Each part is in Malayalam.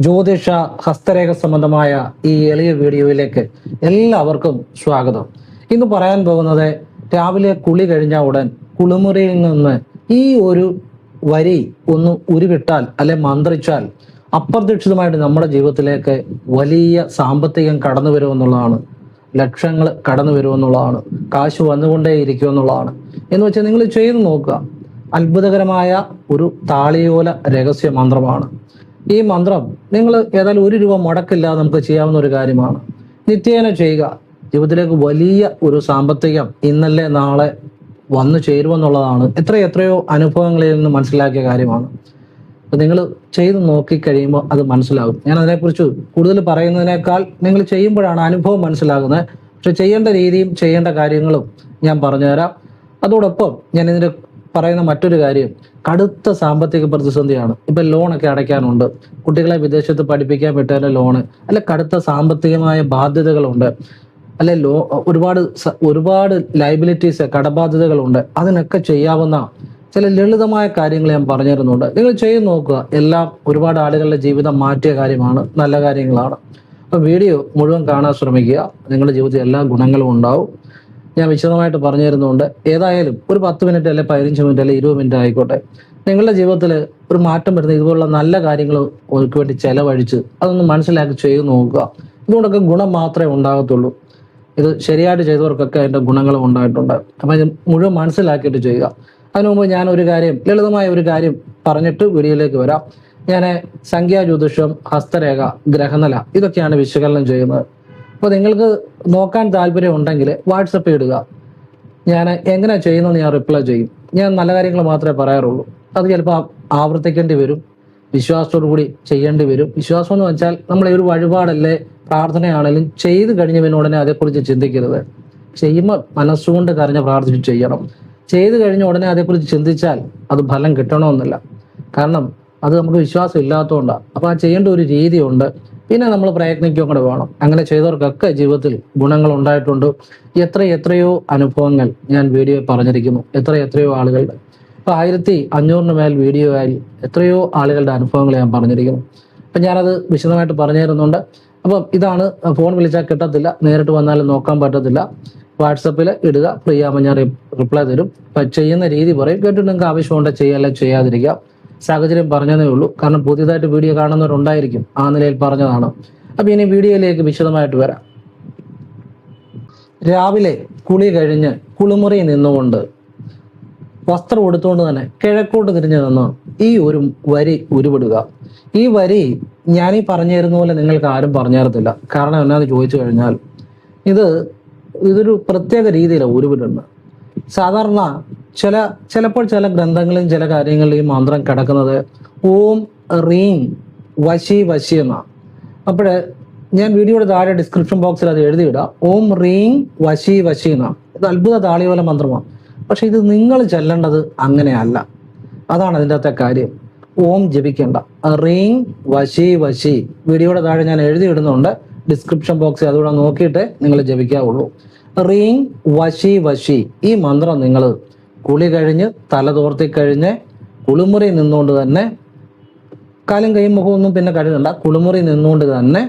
ജ്യോതിഷ ഹസ്തരേഖ സംബന്ധമായ ഈ എളിയ വീഡിയോയിലേക്ക് എല്ലാവർക്കും സ്വാഗതം. ഇന്ന് പറയാൻ പോകുന്നത് രാവിലെ കുളി കഴിഞ്ഞ ഉടൻ കുളിമുറിയിൽ നിന്ന് ഈ ഒരു വരി ഒന്ന് ഉരുവിട്ടാൽ അല്ലെ മന്ത്രിച്ചാൽ അപ്രതീക്ഷിതമായിട്ട് നമ്മുടെ ജീവിതത്തിലേക്ക് വലിയ സാമ്പത്തികം കടന്നു വരുമെന്നുള്ളതാണ്. ലക്ഷങ്ങൾ കടന്നു വരുമെന്നുള്ളതാണ്. കാശ് വന്നുകൊണ്ടേയിരിക്കും എന്നുള്ളതാണ്. എന്ന് വെച്ചാൽ നിങ്ങൾ ചെയ്തു നോക്കുക. അത്ഭുതകരമായ ഒരു താളിയോല രഹസ്യ മന്ത്രമാണ്. ഈ മന്ത്രം നിങ്ങൾ ഏതായാലും ₹1 മുടക്കില്ലാതെ നമുക്ക് ചെയ്യാവുന്ന ഒരു കാര്യമാണ്. നിത്യേന ചെയ്യുക. ജീവിതത്തിലേക്ക് വലിയ ഒരു സാമ്പത്തികം ഇന്നല്ലേ നാളെ വന്നു ചേരുമെന്നുള്ളതാണ് എത്രയോ അനുഭവങ്ങളിൽ നിന്ന് മനസ്സിലാക്കിയ കാര്യമാണ്. അപ്പൊ നിങ്ങൾ ചെയ്ത് നോക്കിക്കഴിയുമ്പോൾ അത് മനസ്സിലാകും. ഞാൻ അതിനെക്കുറിച്ച് കൂടുതൽ പറയുന്നതിനേക്കാൾ നിങ്ങൾ ചെയ്യുമ്പോഴാണ് അനുഭവം മനസ്സിലാകുന്നത്. പക്ഷെ ചെയ്യേണ്ട രീതിയും ചെയ്യേണ്ട കാര്യങ്ങളും ഞാൻ പറഞ്ഞുതരാം. അതോടൊപ്പം ഞാൻ ഇതിന്റെ പറയുന്ന മറ്റൊരു കാര്യം, കടുത്ത സാമ്പത്തിക പ്രതിസന്ധിയാണ്. ഇപ്പൊ ലോണൊക്കെ അടയ്ക്കാനുണ്ട്, കുട്ടികളെ വിദേശത്ത് പഠിപ്പിക്കാൻ വിട്ടതിന്റെ ലോണ്, അല്ലെ കടുത്ത സാമ്പത്തികമായ ബാധ്യതകളുണ്ട്, അല്ലെ ഒരുപാട് ലൈബിലിറ്റീസ് കടബാധ്യതകളുണ്ട്. അതിനൊക്കെ ചെയ്യാവുന്ന ചില ലളിതമായ കാര്യങ്ങൾ ഞാൻ പറഞ്ഞു തരുന്നുണ്ട്. നിങ്ങൾ ചെയ്ത് നോക്കുക. എല്ലാം ഒരുപാട് ആളുകളുടെ ജീവിതം മാറ്റിയ കാര്യമാണ്, നല്ല കാര്യങ്ങളാണ്. അപ്പൊ വീഡിയോ മുഴുവൻ കാണാൻ ശ്രമിക്കുക. നിങ്ങളുടെ ജീവിതത്തിൽ എല്ലാ ഗുണങ്ങളും ഉണ്ടാവും. ഞാൻ വിശദമായിട്ട് പറഞ്ഞു തരുന്നുണ്ട്. ഏതായാലും ഒരു 10 മിനിറ്റ് അല്ലെ 15 മിനിറ്റ് അല്ലെ 20 മിനിറ്റ് ആയിക്കോട്ടെ, നിങ്ങളുടെ ജീവിതത്തിൽ ഒരു മാറ്റം വരുന്ന ഇതുപോലുള്ള നല്ല കാര്യങ്ങൾക്ക് വേണ്ടി ചെലവഴിച്ച് അതൊന്ന് മനസ്സിലാക്കി ചെയ്ത് നോക്കുക. ഇതുകൊണ്ടൊക്കെ ഗുണം മാത്രമേ ഉണ്ടാകത്തുള്ളൂ. ഇത് ശരിയായിട്ട് ചെയ്തവർക്കൊക്കെ അതിന്റെ ഗുണങ്ങളും ഉണ്ടായിട്ടുണ്ട്. അപ്പൊ ഇത് മുഴുവൻ മനസ്സിലാക്കിയിട്ട് ചെയ്യുക. അതിനു മുമ്പ് ഞാൻ ഒരു കാര്യം, ലളിതമായ ഒരു കാര്യം പറഞ്ഞിട്ട് വീഡിയോയിലേക്ക് വരാം. ഞാൻ സംഖ്യാജ്യോതിഷം, ഹസ്തരേഖ, ഗ്രഹനില ഇതൊക്കെയാണ് വിശകലനം ചെയ്യുന്നത്. അപ്പോൾ നിങ്ങൾക്ക് നോക്കാൻ താല്പര്യം ഉണ്ടെങ്കിൽ വാട്സപ്പ് ഇടുക. ഞാൻ എങ്ങനെ ചെയ്യുന്നത് ഞാൻ റിപ്ലൈ ചെയ്യും. ഞാൻ നല്ല കാര്യങ്ങൾ മാത്രമേ പറയാറുള്ളൂ. അത് ചിലപ്പോൾ ആവർത്തിക്കേണ്ടി വരും, വിശ്വാസത്തോടു കൂടി ചെയ്യേണ്ടി വരും. വിശ്വാസം എന്ന് വെച്ചാൽ നമ്മൾ ഒരു വഴിപാടല്ലേ പ്രാർത്ഥനയാണെങ്കിലും ചെയ്ത് കഴിഞ്ഞ പിന്നെ ഉടനെ അതേക്കുറിച്ച് ചിന്തിക്കരുത്. ചെയ്യുമ്പോൾ മനസ്സുകൊണ്ട് കരഞ്ഞ് പ്രാർത്ഥിച്ച് ചെയ്യണം. ചെയ്ത് കഴിഞ്ഞ ഉടനെ അതേക്കുറിച്ച് ചിന്തിച്ചാൽ അത് ഫലം കിട്ടണമെന്നില്ല. കാരണം അത് നമുക്ക് വിശ്വാസം ഇല്ലാത്തതുകൊണ്ടാണ്. അപ്പോൾ ആ ചെയ്യേണ്ട ഒരു രീതിയുണ്ട്. പിന്നെ നമ്മൾ പ്രയത്നിക്കുകയും കൂടെ വേണം. അങ്ങനെ ചെയ്തവർക്കൊക്കെ ജീവിതത്തിൽ ഗുണങ്ങൾ ഉണ്ടായിട്ടുണ്ട്. എത്രയോ അനുഭവങ്ങൾ ഞാൻ വീഡിയോ പറഞ്ഞിരിക്കുന്നു. എത്രയോ ആളുകളുടെ, ഇപ്പൊ 1500 മേൽ വീഡിയോ ആയി എത്രയോ ആളുകളുടെ അനുഭവങ്ങൾ ഞാൻ പറഞ്ഞിരിക്കുന്നു. അപ്പൊ ഞാനത് വിശദമായിട്ട് പറഞ്ഞു തരുന്നുണ്ട്. അപ്പം ഇതാണ്, ഫോൺ വിളിച്ചാൽ കിട്ടത്തില്ല, നേരിട്ട് വന്നാലും നോക്കാൻ പറ്റത്തില്ല. വാട്സപ്പിൽ ഇടുക, ഫ്രീ ആകുമ്പോൾ ഞാൻ റിപ്ലൈ തരും. അപ്പൊ ചെയ്യുന്ന രീതി പറയും. കേട്ടിട്ട് നിങ്ങൾക്ക് ആവശ്യമുണ്ടെങ്കിൽ ചെയ്യാല്ല, ചെയ്യാതിരിക്കുക. സാഹചര്യം പറഞ്ഞതേ ഉള്ളൂ. കാരണം പുതിയതായിട്ട് വീഡിയോ കാണുന്നവരുണ്ടായിരിക്കും, ആ നിലയിൽ പറഞ്ഞതാണ്. അപ്പൊ ഇനി വീഡിയോയിലേക്ക് വിശദമായിട്ട് വരാം. രാവിലെ കുളി കഴിഞ്ഞ് കുളിമുറിയിൽ നിന്നുകൊണ്ട് വസ്ത്രം എടുത്തുകൊണ്ട് തന്നെ കിഴക്കോട്ട് തിരിഞ്ഞു നിന്ന് ഈ ഒരു വരി ഉരുവിടുക. ഈ വരി ഞാനീ പറഞ്ഞു തരുന്ന പോലെ നിങ്ങൾക്ക് ആരും പറഞ്ഞു തരത്തില്ല. കാരണം എന്നാന്ന് ചോദിച്ചു കഴിഞ്ഞാൽ ഇതൊരു പ്രത്യേക രീതിയിലാണ് ഉരുവിടുന്നത്. സാധാരണ ചിലപ്പോൾ ചില ഗ്രന്ഥങ്ങളിലും ചില കാര്യങ്ങളിലും ഈ മന്ത്രം കിടക്കുന്നത് ഓം റീം വശി വശി എന്നാണ്. അപ്പോഴേ ഞാൻ വീഡിയോയുടെ താഴെ ഡിസ്ക്രിപ്ഷൻ ബോക്സിൽ അത് എഴുതിയിടാം. ഓം റീം വശി വശി എന്നാണ്. ഇത് അത്ഭുത താളിയോല മന്ത്രമാണ്. പക്ഷെ ഇത് നിങ്ങൾ ചെല്ലേണ്ടത് അങ്ങനെയല്ല. അതാണ് അതിൻ്റെ അകത്തെ കാര്യം. ഓം ജപിക്കേണ്ട, റീം വശി വശി വീഡിയോയുടെ താഴെ ഞാൻ എഴുതിയിടുന്നുണ്ട്. ഡിസ്ക്രിപ്ഷൻ ബോക്സിൽ അതുകൂടെ നോക്കിയിട്ട് നിങ്ങൾ ജപിക്കാവുള്ളൂ. റീം വശി വശി ഈ മന്ത്രം നിങ്ങൾ കുളി കഴിഞ്ഞ് തല തോർത്തി കഴിഞ്ഞ് കുളിമുറി നിന്നുകൊണ്ട് തന്നെ, കാലും കൈയും മുഖമൊന്നും പിന്നെ കഴുകണ്ട, കുളിമുറി നിന്നുകൊണ്ട് തന്നെ,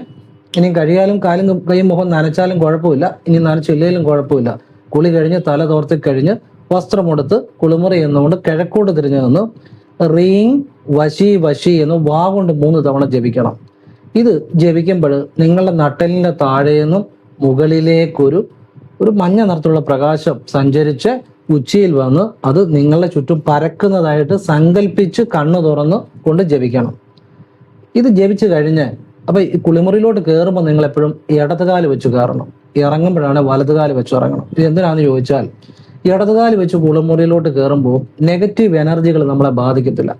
ഇനി കഴിയാലും കാലും കൈയും മുഖം നനച്ചാലും കുഴപ്പമില്ല, ഇനി നനച്ചില്ലെങ്കിലും കുഴപ്പമില്ല. കുളി കഴിഞ്ഞ് തല തോർത്തി കഴിഞ്ഞ് വസ്ത്രമെടുത്ത് കുളിമുറി എന്നുകൊണ്ട് കിഴക്കോട്ട് തിരിഞ്ഞു നിന്ന് റീം വശി വശി എന്ന് വാ കൊണ്ട് 3 തവണ ജപിക്കണം. ഇത് ജപിക്കുമ്പോൾ നിങ്ങളുടെ നട്ടലിന്റെ താഴേന്നും മുകളിലേക്കൊരു മഞ്ഞ നിറത്തിലുള്ള പ്രകാശം സഞ്ചരിച്ച് ഉച്ചിയിൽ വന്ന് അത് നിങ്ങളുടെ ചുറ്റും പരക്കുന്നതായിട്ട് സങ്കല്പിച്ച് കണ്ണു തുറന്ന് കൊണ്ട് ജപിക്കണം. ഇത് ജപിച്ചു കഴിഞ്ഞ് അപ്പൊ ഈ കുളിമുറിയിലോട്ട് കയറുമ്പോൾ നിങ്ങൾ എപ്പോഴും ഇടതുകാല് വെച്ച് കയറണം. ഇറങ്ങുമ്പോഴാണ് വലതുകാല് വെച്ച് ഇറങ്ങണം. ഇത് എന്തിനാന്ന് ചോദിച്ചാൽ, ഇടതുകാല് വെച്ച് കുളിമുറിയിലോട്ട് കയറുമ്പോൾ നെഗറ്റീവ് എനർജികൾ നമ്മളെ ബാധിക്കത്തില്ല.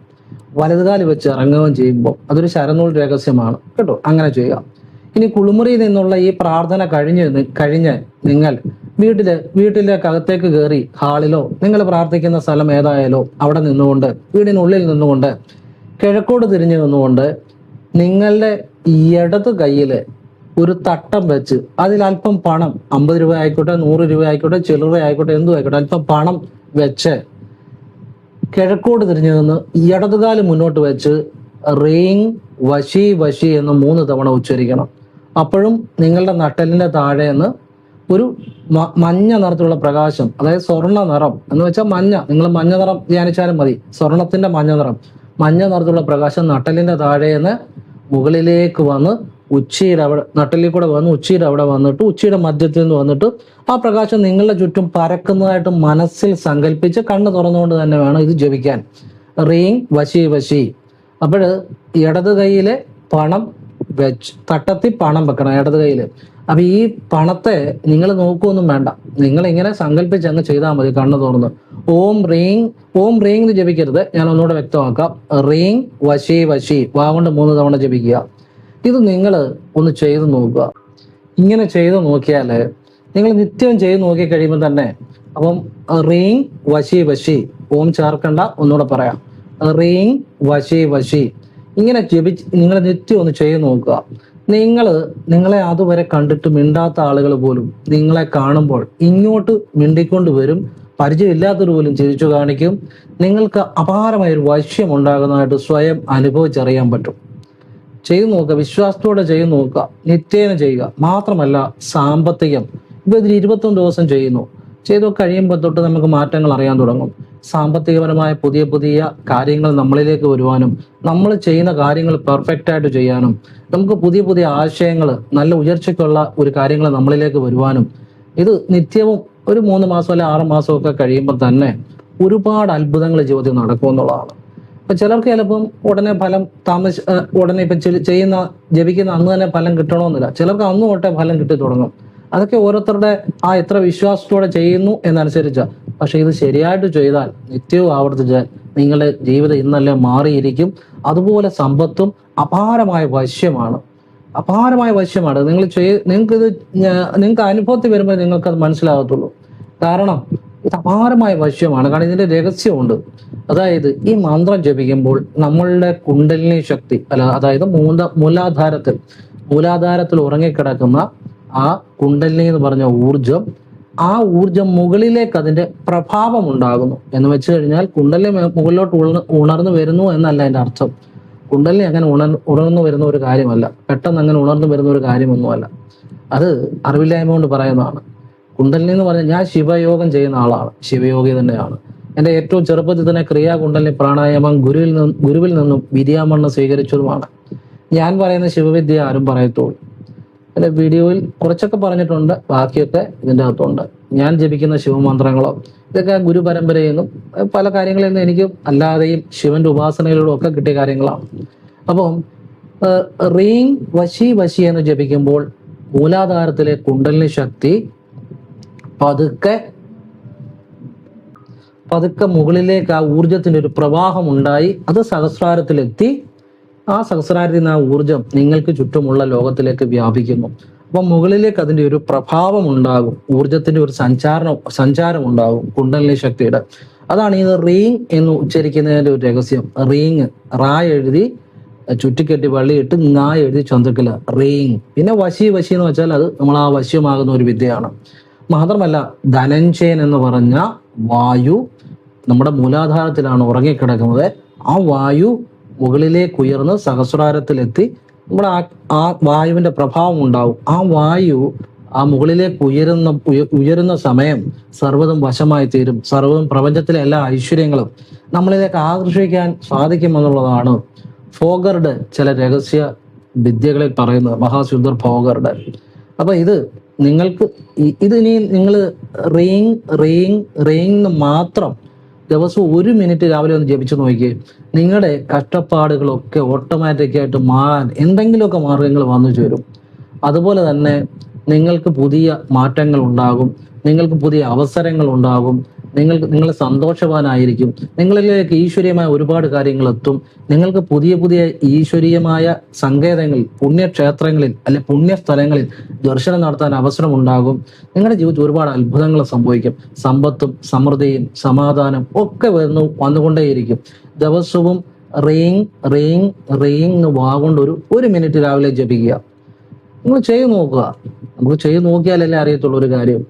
വലതുകാല് വെച്ച് ഇറങ്ങുകയും ചെയ്യുമ്പോൾ അതൊരു ശരനൂൽ രഹസ്യമാണ് കേട്ടോ. അങ്ങനെ ചെയ്യുക. ഇനി കുളിമുറിയിൽ നിന്നുള്ള ഈ പ്രാർത്ഥന കഴിഞ്ഞ് നിങ്ങൾ വീട്ടിലേക്ക് അകത്തേക്ക് കയറി ഹാളിലോ നിങ്ങൾ പ്രാർത്ഥിക്കുന്ന സ്ഥലം ഏതായാലോ അവിടെ നിന്നുകൊണ്ട്, വീടിനുള്ളിൽ നിന്നുകൊണ്ട് കിഴക്കോട്ട് തിരിഞ്ഞു നിന്നുകൊണ്ട് നിങ്ങളുടെ ഇടത് കയ്യില് ഒരു തട്ടം വെച്ച് അതിൽ അല്പം പണം, 50 രൂപ ആയിക്കോട്ടെ, 100 രൂപ ആയിക്കോട്ടെ, ചില്ലറ ആയിക്കോട്ടെ, എന്തും ആയിക്കോട്ടെ, അല്പം പണം വെച്ച് കിഴക്കോട്ട് തിരിഞ്ഞു നിന്ന് ഇടതുകാല് മുന്നോട്ട് വെച്ച് റീങ് വശി വശി എന്ന് 3 തവണ ഉച്ചരിക്കണം. അപ്പോഴും നിങ്ങളുടെ നട്ടലിന്റെ താഴെ നിന്ന് ഒരു മഞ്ഞ നിറത്തിലുള്ള പ്രകാശം, അതായത് സ്വർണ്ണ നിറം എന്ന് വെച്ചാൽ മഞ്ഞ, നിങ്ങൾ മഞ്ഞ നിറം ധ്യാനിച്ചാലും മതി, സ്വർണത്തിന്റെ മഞ്ഞ നിറം, മഞ്ഞ നിറത്തിലുള്ള പ്രകാശം നട്ടലിന്റെ താഴേന്ന് മുകളിലേക്ക് വന്ന് ഉച്ചിയുടെ അവിടെ, നട്ടലിൽ കൂടെ വന്ന് ഉച്ചിയുടെ അവിടെ വന്നിട്ട് ഉച്ചിയുടെ മധ്യത്തിൽ നിന്ന് വന്നിട്ട് ആ പ്രകാശം നിങ്ങളുടെ ചുറ്റും പരക്കുന്നതായിട്ട് മനസ്സിൽ സങ്കല്പിച്ച് കണ്ണ് തുറന്നുകൊണ്ട് തന്നെ വേണം ഇത് ജപിക്കാൻ. റീങ് വശി വശി. അപ്പോൾ ഇടത് കൈയിലെ പണം വെച്ച് തട്ടത്തിൽ പണം വെക്കണം ഇടത് കയ്യിൽ. അപ്പൊ ഈ പണത്തെ നിങ്ങൾ നോക്കുകയൊന്നും വേണ്ട, നിങ്ങൾ ഇങ്ങനെ സങ്കല്പിച്ച് അങ്ങ് ചെയ്താൽ മതി കണ്ണ് തുറന്ന്. ഓം റീങ് എന്ന് ജപിക്കരുത്, ഞാൻ ഒന്നുകൂടെ വ്യക്തമാക്കാം. റീങ് വശി വശി വാ കൊണ്ട് 3 തവണ ജപിക്കുക. ഇത് നിങ്ങൾ ഒന്ന് ചെയ്ത് നോക്കുക. ഇങ്ങനെ ചെയ്ത് നോക്കിയാൽ നിങ്ങൾ നിത്യവും ചെയ്ത് നോക്കി കഴിയുമ്പോൾ തന്നെ അപ്പം റീങ് വശി വശി, ഓം ചേർക്കണ്ട, ഒന്നുകൂടെ പറയാം, റീങ് വശി വശി. ഇങ്ങനെ ജപിച്ച് നിങ്ങൾ നിത്യം ഒന്ന് ചെയ്ത് നോക്കുക. നിങ്ങളെ അതുവരെ കണ്ടിട്ട് മിണ്ടാത്ത ആളുകൾ പോലും നിങ്ങളെ കാണുമ്പോൾ ഇങ്ങോട്ട് മിണ്ടിക്കൊണ്ട് വരും, പരിചയമില്ലാത്തവർ പോലും ചിരിച്ചു കാണിക്കും. നിങ്ങൾക്ക് അപാരമായൊരു വശ്യം ഉണ്ടാകുന്നതായിട്ട് സ്വയം അനുഭവിച്ചറിയാൻ പറ്റും. ചെയ്തു നോക്കുക, വിശ്വാസത്തോടെ ചെയ്തു നോക്കുക, നിത്യേന ചെയ്യുക. മാത്രമല്ല സാമ്പത്തികം, ഇപ്പൊ ഇതിൽ 21 ദിവസം ചെയ്യുന്നു, ചെയ്തു കഴിയുമ്പോൾ തൊട്ട് നമുക്ക് മാറ്റങ്ങൾ അറിയാൻ തുടങ്ങും. സാമ്പത്തികപരമായ പുതിയ പുതിയ കാര്യങ്ങൾ നമ്മളിലേക്ക് വരുവാനും നമ്മൾ ചെയ്യുന്ന കാര്യങ്ങൾ പെർഫെക്റ്റ് ആയിട്ട് ചെയ്യാനും നമുക്ക് പുതിയ പുതിയ ആശയങ്ങൾ, നല്ല ഉയർച്ചയ്ക്കുള്ള ഒരു കാര്യങ്ങൾ നമ്മളിലേക്ക് വരുവാനും ഇത് നിത്യവും ഒരു 3 മാസം അല്ലെ 6 മാസമൊക്കെ കഴിയുമ്പോൾ തന്നെ ഒരുപാട് അത്ഭുതങ്ങൾ ജീവിതത്തിൽ നടക്കുമെന്നുള്ളതാണ്. ഇപ്പൊ ചിലർക്ക് ചിലപ്പം ഉടനെ ഫലം ഉടനെ ഇപ്പൊ ജപിക്കുന്ന അന്ന് തന്നെ ഫലം കിട്ടണമെന്നില്ല. ചിലർക്ക് അന്ന് തൊട്ടേ ഫലം കിട്ടി തുടങ്ങും. അതൊക്കെ ഓരോരുത്തരുടെ എത്ര വിശ്വാസത്തോടെ ചെയ്യുന്നു എന്നനുസരിച്ചാ. പക്ഷെ ഇത് ശരിയായിട്ട് ചെയ്താൽ, നിത്യവും ആവർത്തിച്ചാൽ നിങ്ങളുടെ ജീവിതം ഇന്നല്ലേ മാറിയിരിക്കും. അതുപോലെ സമ്പത്തും അപാരമായ വശ്യമാണ്, അപാരമായ വശ്യമാണ്. നിങ്ങൾക്ക് അനുഭവത്തിൽ വരുമ്പോൾ നിങ്ങൾക്കത് മനസ്സിലാകത്തുള്ളൂ. കാരണം ഇത് അപാരമായ വശ്യമാണ്. കാരണം ഇതിന്റെ രഹസ്യമുണ്ട്. അതായത് ഈ മന്ത്രം ജപിക്കുമ്പോൾ നമ്മളുടെ കുണ്ടലിനി ശക്തി അതായത് മൂലാധാരത്തിൽ ഉറങ്ങിക്കിടക്കുന്ന ആ കുണ്ടലിനി എന്ന് പറഞ്ഞ ആ ഊർജം മുകളിലേക്ക് അതിന്റെ പ്രഭാവം ഉണ്ടാകുന്നു എന്ന് വെച്ച് കഴിഞ്ഞാൽ കുണ്ടലിനി മുകളിലോട്ട് ഉണർന്നു വരുന്നു എന്നല്ല അതിന്റെ അർത്ഥം. കുണ്ടലിനി അങ്ങനെ ഉണർന്നു വരുന്ന ഒരു കാര്യമല്ല, പെട്ടെന്ന് അങ്ങനെ ഉണർന്നു വരുന്ന ഒരു കാര്യമൊന്നുമല്ല. അത് അറിവില്ലായ്മ കൊണ്ട് പറയുന്നതാണ്. കുണ്ടലിനി എന്ന് പറഞ്ഞാൽ, ഞാൻ ശിവയോഗം ചെയ്യുന്ന ആളാണ്, ശിവയോഗി തന്നെയാണ്. എൻ്റെ ഏറ്റവും ചെറുപ്പത്തിൽ തന്നെ ക്രിയാ കുണ്ടലിനി പ്രാണായാമം ഗുരുവിൽ നിന്നും വിദ്യാമണ്ണം സ്വീകരിച്ചതുമാണ്. ഞാൻ പറയുന്ന ശിവവിദ്യ ആരും പറയത്തുള്ളൂ. എൻ്റെ വീഡിയോയിൽ കുറച്ചൊക്കെ പറഞ്ഞിട്ടുണ്ട്, ബാക്കിയൊക്കെ ഇതിൻ്റെ അകത്തുണ്ട്. ഞാൻ ജപിക്കുന്ന ശിവമന്ത്രങ്ങളോ ഇതൊക്കെ ഗുരു പരമ്പരയിൽ നിന്നും പല കാര്യങ്ങളിൽ നിന്നും എനിക്ക് അല്ലാതെയും ശിവന്റെ ഉപാസനയിലൂടെ ഒക്കെ കിട്ടിയ കാര്യങ്ങളാണ്. അപ്പം റീങ് വശി വശി എന്ന് ജപിക്കുമ്പോൾ മൂലാധാരത്തിലെ കുണ്ടലിനി ശക്തി പതുക്കെ മുകളിലേക്ക് ആ ഊർജത്തിന്റെ ഒരു പ്രവാഹം ഉണ്ടായി അത് സഹസ്രാരത്തിലെത്തി. ആ സഹസ്രാരത്തിൽ നിന്ന് ആ ഊർജം നിങ്ങൾക്ക് ചുറ്റുമുള്ള ലോകത്തിലേക്ക് വ്യാപിക്കുന്നു. അപ്പൊ മുകളിലേക്ക് അതിന്റെ ഒരു പ്രഭാവം ഉണ്ടാകും, ഊർജത്തിന്റെ ഒരു സഞ്ചാരം ഉണ്ടാകും കുണ്ടലിനി ശക്തിയുടെ. അതാണ് ഈ റീങ് എന്ന് ഉച്ചരിക്കുന്നതിന്റെ ഒരു രഹസ്യം. റീങ് റാ എഴുതി ചുറ്റിക്കെട്ടി വള്ളിയിട്ട് ങാ എഴുതി ചന്ദ്രക്കല റീങ്. പിന്നെ വശി വശി എന്ന് വെച്ചാൽ അത് നമ്മൾ ആ വശ്യമാകുന്ന ഒരു വിദ്യയാണ്. മാത്രമല്ല ധനഞ്ജയൻ എന്ന് പറഞ്ഞ വായു നമ്മുടെ മൂലാധാരത്തിലാണ് ഉറങ്ങിക്കിടക്കുന്നത്. ആ വായു മുകളിലേക്ക് ഉയർന്ന് സഹസ്രാരത്തിലെത്തി നമ്മുടെ ആ വായുവിന്റെ പ്രഭാവം ഉണ്ടാവും. ആ വായു ആ മുകളിലേക്ക് ഉയരുന്ന സമയം സർവ്വതും വശമായി തീരും. സർവ്വതും പ്രപഞ്ചത്തിലെ എല്ലാ ഐശ്വര്യങ്ങളും നമ്മളിലേക്ക് ആകർഷിക്കാൻ സാധിക്കുമെന്നുള്ളതാണ് ഫോഗറുടെ ചില രഹസ്യ വിദ്യകളിൽ പറയുന്നത്, മഹാസുന്ദർ ഫോഗറുടെ. അപ്പൊ ഇതിനി നിങ്ങൾ റീങ് മാത്രം ദിവസവും 1 മിനിറ്റ് രാവിലെ ഒന്ന് ജപിച്ചു നോക്കി, നിങ്ങളുടെ കഷ്ടപ്പാടുകളൊക്കെ ഓട്ടോമാറ്റിക്കായിട്ട് മാറാൻ എന്തെങ്കിലുമൊക്കെ മാർഗങ്ങൾ വന്നു ചേരും. അതുപോലെ തന്നെ നിങ്ങൾക്ക് പുതിയ മാറ്റങ്ങൾ ഉണ്ടാകും, നിങ്ങൾക്ക് പുതിയ അവസരങ്ങൾ ഉണ്ടാകും, നിങ്ങൾ സന്തോഷവാനായിരിക്കും, നിങ്ങളിലേക്ക് ഈശ്വരീയമായ ഒരുപാട് കാര്യങ്ങൾ എത്തും. നിങ്ങൾക്ക് പുതിയ പുതിയ ഈശ്വരീയമായ സങ്കേതങ്ങളിൽ, പുണ്യക്ഷേത്രങ്ങളിൽ അല്ലെ പുണ്യസ്ഥലങ്ങളിൽ ദർശനം നടത്താൻ അവസരം ഉണ്ടാകും. നിങ്ങളുടെ ജീവിതത്തിൽ ഒരുപാട് അത്ഭുതങ്ങൾ സംഭവിക്കും. സമ്പത്തും സമൃദ്ധിയും സമാധാനം ഒക്കെ വന്നുകൊണ്ടേയിരിക്കും. ദിവസവും റീങ് വാഗൊണ്ട് 1 മിനിറ്റ് രാവിലെ ജപിക്കുക. നിങ്ങൾ ചെയ്തു നോക്കുക. നമുക്ക് ചെയ്തു നോക്കിയാലല്ലേ അറിയത്തുള്ളൂ ഒരു കാര്യം.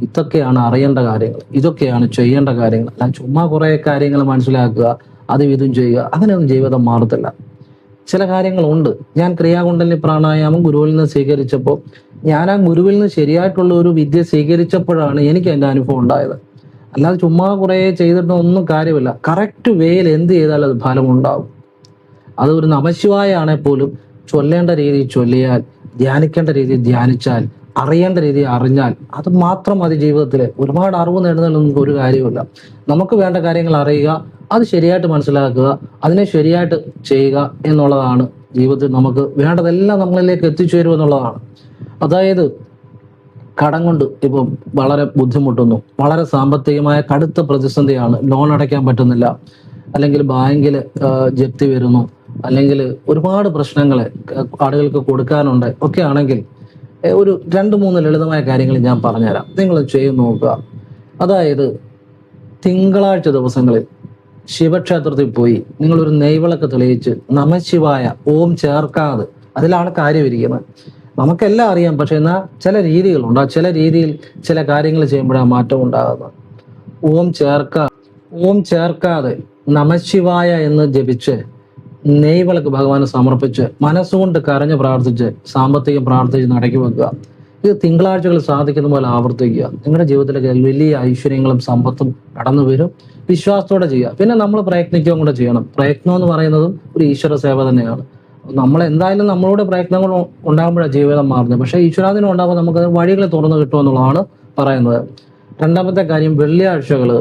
ഇതൊക്കെയാണ് അറിയേണ്ട കാര്യങ്ങൾ, ഇതൊക്കെയാണ് ചെയ്യേണ്ട കാര്യങ്ങൾ. അല്ല ചുമ്മാ കുറെ കാര്യങ്ങൾ മനസ്സിലാക്കുക, അതും ഇതും ചെയ്യുക, അങ്ങനെയൊന്നും ജീവിതം മാറത്തില്ല. ചില കാര്യങ്ങളുണ്ട്. ഞാൻ ക്രിയാകുണ്ടലിനി പ്രാണായാമം ഗുരുവിൽ നിന്ന് സ്വീകരിച്ചപ്പോൾ, ഞാൻ ആ ഗുരുവിൽ നിന്ന് ശരിയായിട്ടുള്ള ഒരു വിദ്യ സ്വീകരിച്ചപ്പോഴാണ് എനിക്ക് എൻ്റെ അനുഭവം ഉണ്ടായത്. അല്ലാതെ ചുമ്മാ കുറേ ചെയ്തിട്ടൊന്നും കാര്യമില്ല. കറക്റ്റ് വേയിൽ എന്ത് ചെയ്താലും അത് ഫലമുണ്ടാവും. അത് ഒരു നമശിവായ ആണെങ്കിൽ പോലും ചൊല്ലേണ്ട രീതിയിൽ ചൊല്ലിയാൽ, ധ്യാനിക്കേണ്ട രീതിയിൽ ധ്യാനിച്ചാൽ, അറിയേണ്ട രീതിയിൽ അറിഞ്ഞാൽ അത് മാത്രം മതി. ജീവിതത്തിൽ ഒരുപാട് അറിവ് നേടുന്നതിലൊന്നും ഒരു കാര്യമില്ല. നമുക്ക് വേണ്ട കാര്യങ്ങൾ അറിയുക, അത് ശരിയായിട്ട് മനസ്സിലാക്കുക, അതിനെ ശരിയായിട്ട് ചെയ്യുക എന്നുള്ളതാണ് ജീവിതത്തിൽ നമുക്ക് വേണ്ടതെല്ലാം നമ്മളിലേക്ക് എത്തിച്ചേരും എന്നുള്ളതാണ്. അതായത് കടം കൊണ്ട് ഇപ്പം വളരെ ബുദ്ധിമുട്ടുന്നു, വളരെ സാമ്പത്തികമായ കടുത്ത പ്രതിസന്ധിയാണ്, ലോൺ അടയ്ക്കാൻ പറ്റുന്നില്ല, അല്ലെങ്കിൽ ബാങ്കിൽ ജപ്തി വരുന്നു, അല്ലെങ്കിൽ ഒരുപാട് പ്രശ്നങ്ങൾ ആളുകൾക്ക് കൊടുക്കാനുണ്ട് ഒക്കെ ആണെങ്കിൽ ഒരു 2-3 ലളിതമായ കാര്യങ്ങൾ ഞാൻ പറഞ്ഞുതരാം. നിങ്ങൾ ചെയ്ത് നോക്കുക. അതായത് തിങ്കളാഴ്ച ദിവസങ്ങളിൽ ശിവക്ഷേത്രത്തിൽ പോയി നിങ്ങളൊരു നെയ്വിളക്ക് തെളിയിച്ച് നമശിവായ ഓം ചേർക്കാതെ, അതിലാണ് കാര്യം ഇരിക്കുന്നത്. നമുക്കെല്ലാം അറിയാം, പക്ഷെ എന്നാൽ ചില രീതികളുണ്ട്. ആ ചില രീതിയിൽ ചില കാര്യങ്ങൾ ചെയ്യുമ്പോഴാണ് മാറ്റം ഉണ്ടാകുന്നത്. ഓം ചേർക്കാതെ നമശിവായ എന്ന് ജപിച്ച് നെയ്വിളക്ക് ഭഗവാന് സമർപ്പിച്ച് മനസ്സുകൊണ്ട് കരഞ്ഞ് പ്രാർത്ഥിച്ച് സാമ്പത്തികം പ്രാർത്ഥിച്ച് നടക്കി വെക്കുക. ഇത് തിങ്കളാഴ്ചകൾ സാധിക്കുന്ന പോലെ ആവർത്തിക്കുക. നിങ്ങളുടെ ജീവിതത്തിലേക്ക് വലിയ ഐശ്വര്യങ്ങളും സമ്പത്തും കടന്നു വരും. വിശ്വാസത്തോടെ ചെയ്യുക. പിന്നെ നമ്മൾ പ്രയത്നിക്കുകയും കൂടെ ചെയ്യണം. പ്രയത്നം എന്ന് പറയുന്നതും ഒരു ഈശ്വര സേവ തന്നെയാണ്. നമ്മൾ എന്തായാലും നമ്മളോട് പ്രയത്നങ്ങൾ ഉണ്ടാകുമ്പോഴാണ് ജീവിതം മാറുന്നത്. പക്ഷേ ഈശ്വരാധീനം ഉണ്ടാകുമ്പോൾ നമുക്ക് വഴികൾ തുറന്നു കിട്ടുമെന്നുള്ളതാണ് പറയുന്നത്. രണ്ടാമത്തെ കാര്യം, വെള്ളിയാഴ്ചകൾ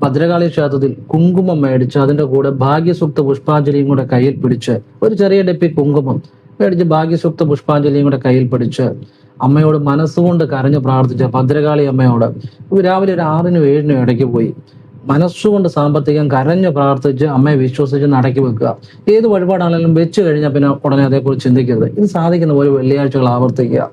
ഭദ്രകാളി ക്ഷേത്രത്തിൽ കുങ്കുമം മേടിച്ച് അതിൻ്റെ കൂടെ ഭാഗ്യസൂക്ത പുഷ്പാഞ്ജലിയും കൂടെ കയ്യിൽ പിടിച്ച്, ഒരു ചെറിയ ഡെപ്പി കുങ്കുമം മേടിച്ച് ഭാഗ്യസൂക്ത പുഷ്പാഞ്ജലിയും കൂടെ കയ്യിൽ പിടിച്ച് അമ്മയോട് മനസ്സുകൊണ്ട് കരഞ്ഞ് പ്രാർത്ഥിച്ച ഭദ്രകാളി അമ്മയോട് രാവിലെ ഒരു 6-നും 7-നും ഇടയ്ക്ക് പോയി മനസ്സുകൊണ്ട് സാമ്പത്തികം കരഞ്ഞ് പ്രാർത്ഥിച്ച് അമ്മയെ വിശ്വസിച്ച് നടക്കി വെക്കുക. ഏത് വഴിപാടാണെങ്കിലും വെച്ച് കഴിഞ്ഞാൽ പിന്നെ ഉടനെ അതേക്കുറിച്ച് ചിന്തിക്കരുത്. ഇത് സാധിക്കുന്ന പോലെ വെള്ളിയാഴ്ചകൾ ആവർത്തിക്കുക.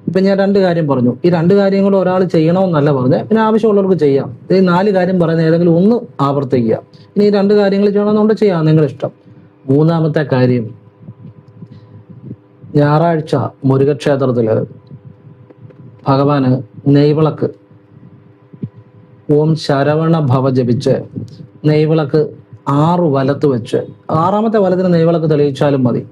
ഇപ്പം ഞാൻ 2 കാര്യം പറഞ്ഞു. ഈ 2 കാര്യങ്ങളും ഒരാൾ ചെയ്യണമെന്നല്ല പറഞ്ഞത്, പിന്നെ ആവശ്യമുള്ളവർക്ക് ചെയ്യാം. ഈ 4 കാര്യം പറയുന്ന ഏതെങ്കിലും ഒന്ന് ആവർത്തിക്കുക. ഇനി ഈ 2 കാര്യങ്ങൾ ചെയ്യണമെന്നുകൊണ്ട് ചെയ്യാം, നിങ്ങളുടെ ഇഷ്ടം. മൂന്നാമത്തെ കാര്യം, ഞായറാഴ്ച മുരുകക്ഷേത്രത്തിൽ ഭഗവാന് നെയ്വിളക്ക് ഓം ശരവണ ഭവ ജപിച്ച് നെയ്വിളക്ക് 6 വലത്ത് വെച്ച് 6ാമത്തെ വലത്തിന് നെയ്വിളക്ക് തെളിയിച്ചാലും മതി.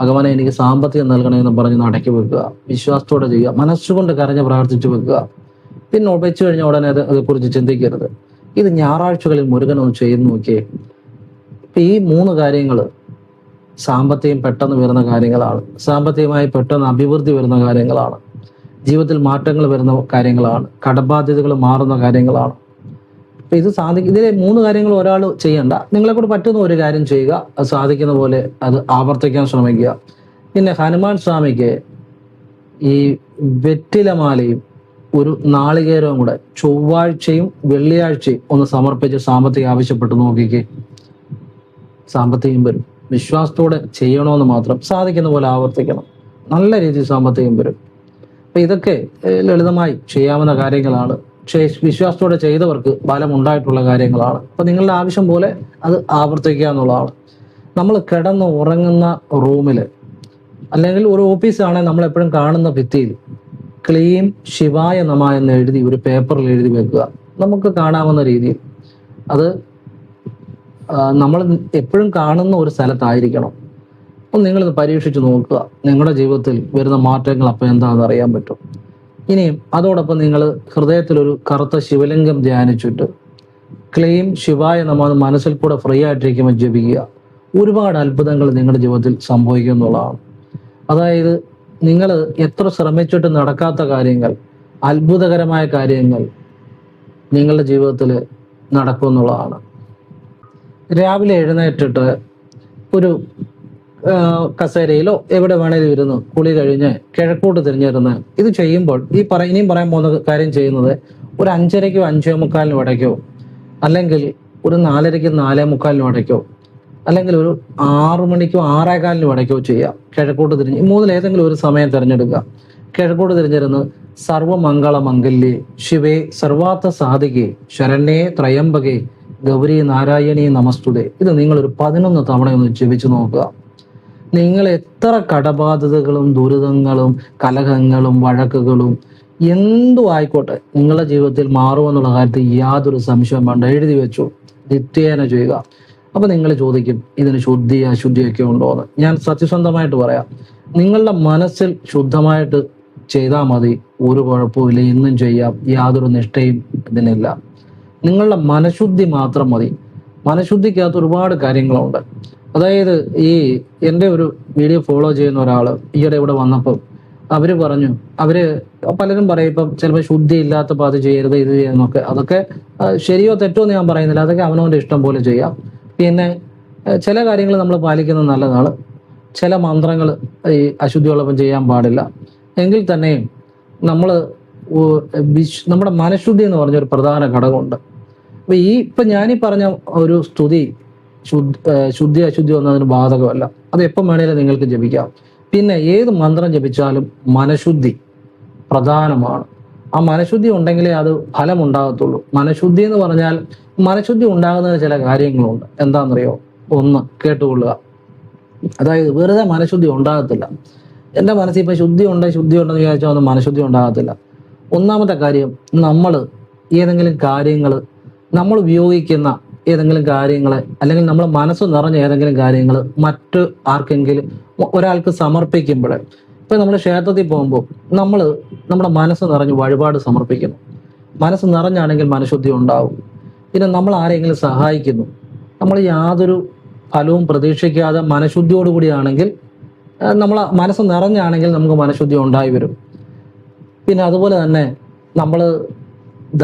ഭഗവാനെ എനിക്ക് സാമ്പത്തികം നൽകണമെന്ന് പറഞ്ഞ് നടക്കി വെക്കുക. വിശ്വാസത്തോടെ ചെയ്യുക. മനസ്സുകൊണ്ട് കരഞ്ഞ് പ്രാർത്ഥിച്ചു വെക്കുക. പിന്നെ വെച്ച് കഴിഞ്ഞാൽ ഉടനെ അതേക്കുറിച്ച് ചിന്തിക്കരുത്. ഇത് ഞായറാഴ്ചകളിൽ മുരുകനൊന്ന് ചെയ്ത് നോക്കിയേ. ഇപ്പം ഈ 3 കാര്യങ്ങൾ സാമ്പത്തികം പെട്ടെന്ന് വരുന്ന കാര്യങ്ങളാണ്. സാമ്പത്തികമായി പെട്ടെന്ന് അഭിവൃദ്ധി വരുന്ന കാര്യങ്ങളാണ്. ജീവിതത്തിൽ മാറ്റങ്ങൾ വരുന്ന കാര്യങ്ങളാണ്. കടബാധ്യതകൾ മാറുന്ന കാര്യങ്ങളാണ്. അപ്പം ഇതിലെ 3 കാര്യങ്ങൾ ഒരാൾ ചെയ്യണ്ട. നിങ്ങളെക്കൊണ്ട് പറ്റുന്ന ഒരു കാര്യം ചെയ്യുക. അത് സാധിക്കുന്ന പോലെ അത് ആവർത്തിക്കാൻ ശ്രമിക്കുക. പിന്നെ ഹനുമാൻ സ്വാമിക്ക് ഈ വെറ്റിലമാലയും ഒരു നാളികേരവും കൂടെ ചൊവ്വാഴ്ചയും വെള്ളിയാഴ്ചയും ഒന്ന് സമർപ്പിച്ച് സാമ്പത്തികം ആവശ്യപ്പെട്ട് നോക്കിക്കേ. സാമ്പത്തികം വരും. വിശ്വാസത്തോടെ ചെയ്യണമെന്ന് മാത്രം. സാധിക്കുന്ന പോലെ ആവർത്തിക്കണം. നല്ല രീതിയിൽ സാമ്പത്തികം വരും. അപ്പം ഇതൊക്കെ ലളിതമായി ചെയ്യാവുന്ന കാര്യങ്ങളാണ്. പക്ഷേ വിശ്വാസത്തോടെ ചെയ്തവർക്ക് ഫലം ഉണ്ടായിട്ടുള്ള കാര്യങ്ങളാണ്. അപ്പം നിങ്ങളുടെ ആവശ്യം പോലെ അത് ആവർത്തിക്കുക എന്നുള്ളതാണ്. നമ്മൾ കിടന്ന് ഉറങ്ങുന്ന റൂമിൽ അല്ലെങ്കിൽ ഒരു ഓഫീസാണെങ്കിൽ നമ്മളെപ്പോഴും കാണുന്ന ഭിത്തിയിൽ ക്ലീം ശിവായ നമ എന്ന് എഴുതി ഒരു പേപ്പറിൽ എഴുതി വെക്കുക. നമുക്ക് കാണാവുന്ന രീതിയിൽ അത് നമ്മൾ എപ്പോഴും കാണുന്ന ഒരു സ്ഥലത്തായിരിക്കണം. അപ്പം നിങ്ങളിത് പരീക്ഷിച്ച് നോക്കുക. നിങ്ങളുടെ ജീവിതത്തിൽ വരുന്ന മാറ്റങ്ങൾ അപ്പം എന്താണെന്ന് അറിയാൻ പറ്റും. ഇനിയും അതോടൊപ്പം നിങ്ങൾ ഹൃദയത്തിലൊരു കറുത്ത ശിവലിംഗം ധ്യാനിച്ചിട്ട് ക്ലീം ശിവായ നമ മനസ്സിൽ കൂടെ ഫ്രീ ആയിട്ടിരിക്കുമ്പോൾ ജപിക്കുക. ഒരുപാട് അത്ഭുതങ്ങൾ നിങ്ങളുടെ ജീവിതത്തിൽ സംഭവിക്കും എന്നുള്ളതാണ്. അതായത് നിങ്ങൾ എത്ര ശ്രമിച്ചിട്ട് നടക്കാത്ത കാര്യങ്ങൾ, അത്ഭുതകരമായ കാര്യങ്ങൾ നിങ്ങളുടെ ജീവിതത്തിൽ നടക്കും എന്നുള്ളതാണ്. രാവിലെ എഴുന്നേറ്റിട്ട് ഒരു കസേരയിലോ എവിടെ വേണേലും ഇരുന്ന് കുളി കഴിഞ്ഞ് കിഴക്കോട്ട് തിരിഞ്ഞിരുന്ന് ഇത് ചെയ്യുമ്പോൾ ഇനിയും പറയാൻ പോകുന്ന കാര്യം ചെയ്യുന്നത് ഒരു 5:30-ക്കോ 5:45-നും ഇടയ്ക്കോ, അല്ലെങ്കിൽ ഒരു 4:30-ക്കും 4:45-നും ഇടയ്ക്കോ, അല്ലെങ്കിൽ ഒരു 6 മണിക്കോ 6:15-നും ഇടയ്ക്കോ ചെയ്യാം. കിഴക്കോട്ട് തിരിഞ്ഞ് 3-ൽ ഏതെങ്കിലും ഒരു സമയം തിരഞ്ഞെടുക്കുക. കിഴക്കോട്ട് തിരിഞ്ഞിരുന്ന് സർവമംഗള മംഗല്യേ ശിവേ സർവാർത്ഥ സാധികേ ശരണ്യേ ത്രയംബകേ ഗൗരി നാരായണീ നമസ്തുതേ. ഇത് നിങ്ങളൊരു 11 തവണയൊന്ന് ജപിച്ചു നോക്കുക. നിങ്ങൾ എത്ര കടബാധ്യതകളും ദുരിതങ്ങളും കലഹങ്ങളും വഴക്കുകളും എന്തും ആയിക്കോട്ടെ നിങ്ങളുടെ ജീവിതത്തിൽ മാറുമെന്നുള്ള കാര്യത്തിൽ യാതൊരു സംശയം വേണ്ട. എഴുതി വെച്ചു. നിത്യേന ചെയ്യുക. അപ്പൊ നിങ്ങൾ ചോദിക്കും ഇതിന് ശുദ്ധി അശുദ്ധിയൊക്കെ ഉണ്ടോ എന്ന്. ഞാൻ സത്യസന്ധമായിട്ട് പറയാം, നിങ്ങളുടെ മനസ്സിൽ ശുദ്ധമായിട്ട് ചെയ്താൽ മതി, ഒരു കുഴപ്പമില്ല, ഇന്നും ചെയ്യാം, യാതൊരു നിഷ്ഠയും ഇതിനില്ല. നിങ്ങളുടെ മനഃശുദ്ധി മാത്രം മതി. മനഃശുദ്ധിക്കകത്ത് ഒരുപാട് കാര്യങ്ങളുണ്ട്. അതായത് ഈ എൻ്റെ ഒരു വീഡിയോ ഫോളോ ചെയ്യുന്ന ഒരാൾ ഈയിടെ ഇവിടെ വന്നപ്പോൾ അവര് പറഞ്ഞു, പലരും പറയും ഇപ്പം ചിലപ്പോൾ ശുദ്ധി ഇല്ലാത്തപ്പോൾ അത് ചെയ്യരുത്, ഇത് ചെയ്യുന്നൊക്കെ. അതൊക്കെ ശരിയോ തെറ്റോ എന്ന് ഞാൻ പറയുന്നില്ല, അതൊക്കെ അവനവൻ്റെ ഇഷ്ടം പോലെ ചെയ്യാം. പിന്നെ ചില കാര്യങ്ങൾ നമ്മൾ പാലിക്കുന്നത് നല്ലതാണ്. ചില മന്ത്രങ്ങൾ ഈ അശുദ്ധിയുള്ളപ്പം ചെയ്യാൻ പാടില്ല. എങ്കിൽ തന്നെയും നമ്മൾ നമ്മുടെ മനഃശുദ്ധി എന്ന് പറഞ്ഞൊരു പ്രധാന ഘടകമുണ്ട്. അപ്പൊ ഇപ്പൊ ഞാനീ പറഞ്ഞ ഒരു സ്തുതി ശുദ്ധി അശുദ്ധി ഒന്നും അതിന് ബാധകമല്ല. അത് എപ്പം വേണേലും നിങ്ങൾക്ക് ജപിക്കാം. പിന്നെ ഏത് മന്ത്രം ജപിച്ചാലും മനഃശുദ്ധി പ്രധാനമാണ്. ആ മനഃശുദ്ധി ഉണ്ടെങ്കിലേ അത് ഫലം ഉണ്ടാകത്തുള്ളൂ. മനഃശുദ്ധി എന്ന് പറഞ്ഞാൽ മനഃശുദ്ധി ഉണ്ടാകുന്നതിന് ചില കാര്യങ്ങളുണ്ട്. എന്താണെന്നറിയോ? ഒന്ന് കേട്ടുകൊള്ളുക. അതായത് വെറുതെ മനഃശുദ്ധി ഉണ്ടാകത്തില്ല. എൻ്റെ മനസ്സിൽ ഇപ്പം ശുദ്ധി ഉണ്ടെന്ന് വിചാരിച്ചാൽ ഒന്നും മനഃശുദ്ധി ഉണ്ടാകത്തില്ല. ഒന്നാമത്തെ കാര്യം, നമ്മൾ ഏതെങ്കിലും കാര്യങ്ങൾ, നമ്മൾ ഉപയോഗിക്കുന്ന ഏതെങ്കിലും കാര്യങ്ങൾ, അല്ലെങ്കിൽ നമ്മൾ മനസ്സ് നിറഞ്ഞ ഏതെങ്കിലും കാര്യങ്ങൾ മറ്റു ആർക്കെങ്കിലും ഒരാൾക്ക് സമർപ്പിക്കുമ്പോൾ, ഇപ്പം നമ്മൾ ക്ഷേത്രത്തിൽ പോകുമ്പോൾ നമ്മൾ നമ്മുടെ മനസ്സ് നിറഞ്ഞ് വഴിപാട് സമർപ്പിക്കുന്നു. മനസ്സ് നിറഞ്ഞാണെങ്കിൽ മനഃശുദ്ധി ഉണ്ടാവും. പിന്നെ നമ്മൾ ആരെങ്കിലും സഹായിക്കുന്നു, നമ്മൾ യാതൊരു ഫലവും പ്രതീക്ഷിക്കാതെ മനഃശുദ്ധിയോടുകൂടിയാണെങ്കിൽ, നമ്മൾ മനസ്സ് നിറഞ്ഞാണെങ്കിൽ നമുക്ക് മനഃശുദ്ധി ഉണ്ടായി വരും. പിന്നെ അതുപോലെ തന്നെ നമ്മൾ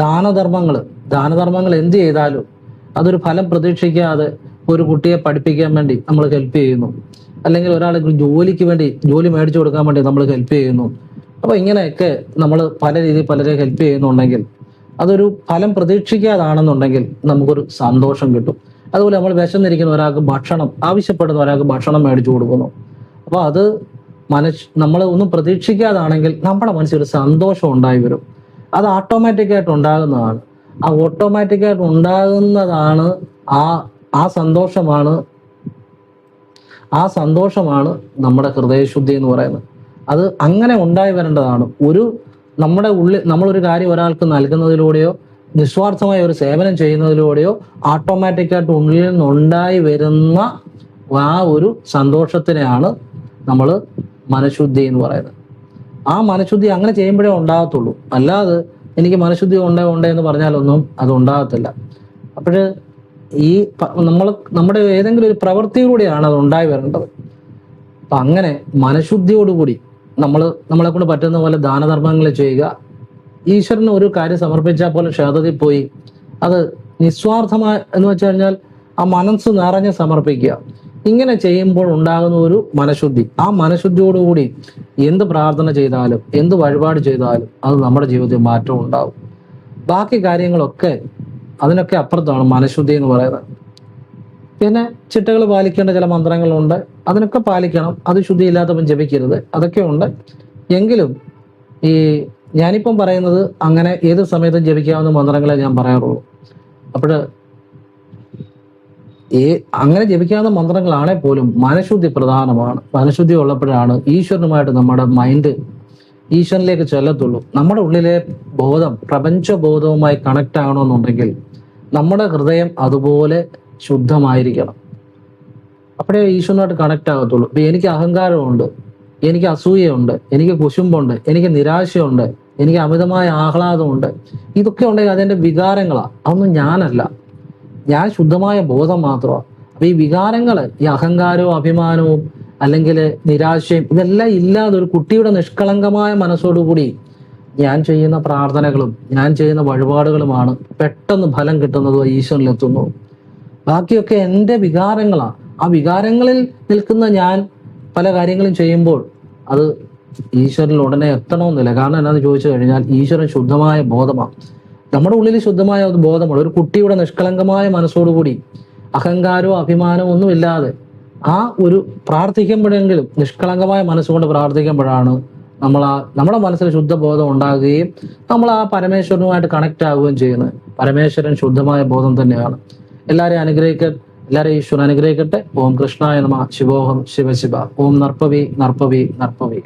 ദാനധർമ്മങ്ങൾ എന്ത് ചെയ്താലും അതൊരു ഫലം പ്രതീക്ഷിക്കാതെ ഒരു കുട്ടിയെ പഠിപ്പിക്കാൻ വേണ്ടി നമ്മൾ ഹെൽപ്പ് ചെയ്യുന്നു, അല്ലെങ്കിൽ ഒരാളെ ജോലിക്ക് വേണ്ടി ജോലി മേടിച്ചു കൊടുക്കാൻ വേണ്ടി നമ്മൾ ഹെൽപ്പ് ചെയ്യുന്നു. അപ്പോൾ ഇങ്ങനെയൊക്കെ നമ്മൾ പല രീതിയിൽ പലരെ ഹെൽപ്പ് ചെയ്യുന്നുണ്ടെങ്കിൽ, അതൊരു ഫലം പ്രതീക്ഷിക്കാതാണെന്നുണ്ടെങ്കിൽ നമുക്കൊരു സന്തോഷം കിട്ടും. അതുപോലെ നമ്മൾ വിശന്നിരിക്കുന്ന ഒരാൾക്ക് ആവശ്യപ്പെടുന്ന ഒരാൾക്ക് ഭക്ഷണം മേടിച്ചു കൊടുക്കുന്നു. അപ്പോൾ അത് നമ്മൾ ഒന്നും പ്രതീക്ഷിക്കാതാണെങ്കിൽ നമ്മുടെ മനസ്സിൽ ഒരു സന്തോഷം ഉണ്ടായി വരും. അത് ഓട്ടോമാറ്റിക്കായിട്ട് ഉണ്ടാകുന്നതാണ്. ആ ഓട്ടോമാറ്റിക്കായിട്ട് ഉണ്ടാകുന്നതാണ് ആ സന്തോഷമാണ് നമ്മുടെ ഹൃദയശുദ്ധി എന്ന് പറയുന്നത്. അത് അങ്ങനെ ഉണ്ടായി വരേണ്ടതാണ്. നമ്മളൊരു കാര്യം ഒരാൾക്ക് നൽകുന്നതിലൂടെയോ നിസ്വാർത്ഥമായ ഒരു സേവനം ചെയ്യുന്നതിലൂടെയോ ഓട്ടോമാറ്റിക്കായിട്ട് ഉള്ളിൽ നിന്നുണ്ടായി വരുന്ന ആ ഒരു സന്തോഷത്തിനെയാണ് നമ്മൾ മനഃശുദ്ധി എന്ന് പറയുന്നത്. ആ മനഃശുദ്ധി അങ്ങനെ ചെയ്യുമ്പോഴേ ഉണ്ടാകത്തുള്ളൂ. അല്ലാതെ എനിക്ക് മനഃശുദ്ധി ഉണ്ടേ എന്ന് പറഞ്ഞാലൊന്നും അത് ഉണ്ടാകത്തില്ല. അപ്പോൾ നമ്മുടെ ഏതെങ്കിലും ഒരു പ്രവൃത്തിയിലൂടെയാണ് അത് ഉണ്ടായി വരേണ്ടത്. അപ്പം അങ്ങനെ മനഃശുദ്ധിയോടുകൂടി നമ്മളെ കൊണ്ട് പറ്റുന്ന പോലെ ദാനധർമ്മങ്ങൾ ചെയ്യുക. ഈശ്വരന് ഒരു കാര്യം സമർപ്പിച്ചാൽ പോലും ക്ഷേത്രത്തിൽ പോയി അത് നിസ്വാർത്ഥമായി എന്ന് വെച്ച് കഴിഞ്ഞാൽ ആ മനസ്സ് നിറഞ്ഞ് സമർപ്പിക്കുക. ഇങ്ങനെ ചെയ്യുമ്പോൾ ഉണ്ടാകുന്ന ഒരു മനഃശുദ്ധി, ആ മനഃശുദ്ധിയോടുകൂടി എന്ത് പ്രാർത്ഥന ചെയ്താലും എന്ത് വഴിപാട് ചെയ്താലും അത് നമ്മുടെ ജീവിതത്തിൽ മാറ്റം ഉണ്ടാവും. ബാക്കി കാര്യങ്ങളൊക്കെ അതിനൊക്കെ അപ്പുറത്താണ് മനഃശുദ്ധി എന്ന് പറയുന്നത്. പിന്നെ ചിട്ടകൾ പാലിക്കേണ്ട ചില മന്ത്രങ്ങളുണ്ട്, അതിനൊക്കെ പാലിക്കണം. അത് ശുദ്ധിയില്ലാത്തവൻ ജപിക്കരുത്, അതൊക്കെ ഉണ്ട്. എങ്കിലും ഞാനിപ്പം പറയുന്നത് അങ്ങനെ ഏത് സമയത്തും ജപിക്കാവുന്ന മന്ത്രങ്ങളെ ഞാൻ പറയാറുള്ളൂ. അപ്പോൾ അങ്ങനെ ജപിക്കാവുന്ന മന്ത്രങ്ങളാണെങ്കിൽ പോലും മനഃശുദ്ധി പ്രധാനമാണ്. മനഃശുദ്ധി ഉള്ളപ്പോഴാണ് ഈശ്വരനുമായിട്ട് നമ്മുടെ മൈൻഡ് ഈശ്വരനിലേക്ക് ചെല്ലത്തുള്ളൂ. നമ്മുടെ ഉള്ളിലെ ബോധം പ്രപഞ്ചബോധവുമായി കണക്ട് ആകണമെന്നുണ്ടെങ്കിൽ നമ്മുടെ ഹൃദയം അതുപോലെ ശുദ്ധമായിരിക്കണം. അപ്പോഴേ ഈശ്വരനുമായിട്ട് കണക്ട് ആകത്തുള്ളൂ. ഇപ്പം എനിക്ക് അഹങ്കാരമുണ്ട്, എനിക്ക് അസൂയയുണ്ട്, എനിക്ക് കുശുമ്പുണ്ട്, എനിക്ക് നിരാശയുണ്ട്, എനിക്ക് അമിതമായ ആഹ്ലാദമുണ്ട്, ഇതൊക്കെ ഉണ്ടെങ്കിൽ അതെൻ്റെ വികാരങ്ങളാണ്. അതൊന്നും ഞാനല്ല, ഞാൻ ശുദ്ധമായ ബോധം മാത്രമാണ്. അപ്പൊ ഈ വികാരങ്ങൾ, ഈ അഹങ്കാരവും അഭിമാനവും അല്ലെങ്കിൽ നിരാശയും ഇതെല്ലാം ഇല്ലാതെ ഒരു കുട്ടിയുടെ നിഷ്കളങ്കമായ മനസ്സോടുകൂടി ഞാൻ ചെയ്യുന്ന പ്രാർത്ഥനകളും ഞാൻ ചെയ്യുന്ന വഴിപാടുകളുമാണ് പെട്ടെന്ന് ഫലം കിട്ടുന്നത്, ഈശ്വരനിലെത്തുന്നു. ബാക്കിയൊക്കെ എൻ്റെ വികാരങ്ങളാണ്. ആ വികാരങ്ങളിൽ നിൽക്കുന്ന ഞാൻ പല കാര്യങ്ങളും ചെയ്യുമ്പോൾ അത് ഈശ്വരനിൽ ഉടനെ എത്തണമെന്നില്ല. കാരണം എന്നാന്ന് ചോദിച്ചു കഴിഞ്ഞാൽ ഈശ്വരൻ ശുദ്ധമായ ബോധമാണ്. നമ്മുടെ ഉള്ളിൽ ശുദ്ധമായ ഒരു ബോധമാണ്. ഒരു കുട്ടിയുടെ നിഷ്കളങ്കമായ മനസ്സോടുകൂടി അഹങ്കാരവും അഭിമാനവും ഒന്നുമില്ലാതെ ആ ഒരു പ്രാർത്ഥിക്കുമ്പോഴെങ്കിലും നിഷ്കളങ്കമായ മനസ്സുകൊണ്ട് പ്രാർത്ഥിക്കുമ്പോഴാണ് നമ്മുടെ മനസ്സിൽ ശുദ്ധബോധം ഉണ്ടാകുകയും നമ്മൾ ആ പരമേശ്വരനുമായിട്ട് കണക്ട് ആവുകയും ചെയ്യുന്നത്. പരമേശ്വരൻ ശുദ്ധമായ ബോധം തന്നെയാണ്. എല്ലാവരെയും ഈശ്വരൻ അനുഗ്രഹിക്കട്ടെ. ഓം കൃഷ്ണായ നമഃ. ശിവോഹം ശിവ ശിവ. ഓം നർപ്പവി നർപ്പവി നർപ്പവി.